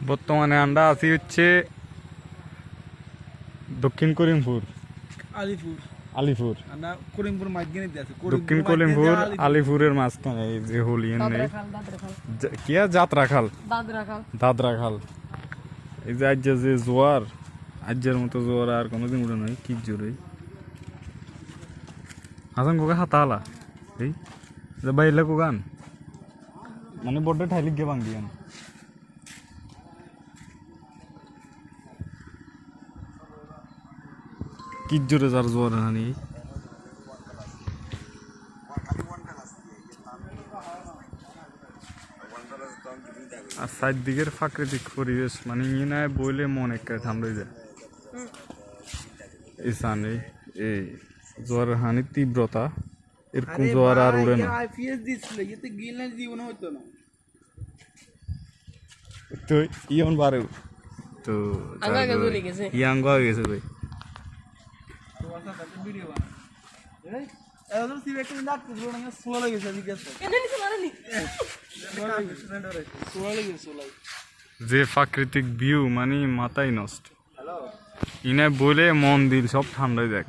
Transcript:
বর্তমানে আমরা আছি হচ্ছে দক্ষিণ করিমপুর আলিপুর দক্ষিণ করিমপুর আলিপুরের মাঝখানে এই যে হোলিয়ান নেই কি যাত্রাখাল দাদরাখাল এই যে আজ যে জোয়ার আজের মতো জোয়ার আর কোনোদিন উঠে নাই কি জোরে হাসান কোকা হাতা হালা এই যে বাইলে কোগান মানে বড্ড ঠাইলিক গে বাং দিয়ান কি জোরে যার জোয়ার হানি আর চারদিকের প্রাকৃতিক পরিবেশ মানে ইনায় বইলে মন একটা ঠান্ডা যায় এই সানে এই জোয়ার হানির তীব্রতা এরকম জোয়ার আর উড়ে না তো ইয়ন বারে তো ইয়াঙ্গ হয়ে গেছে ভাই যে প্রাকৃতিক ভিউ মানে মাথায় নষ্ট ইনে বলে মন দিল সব ঠান্ডায় দেখ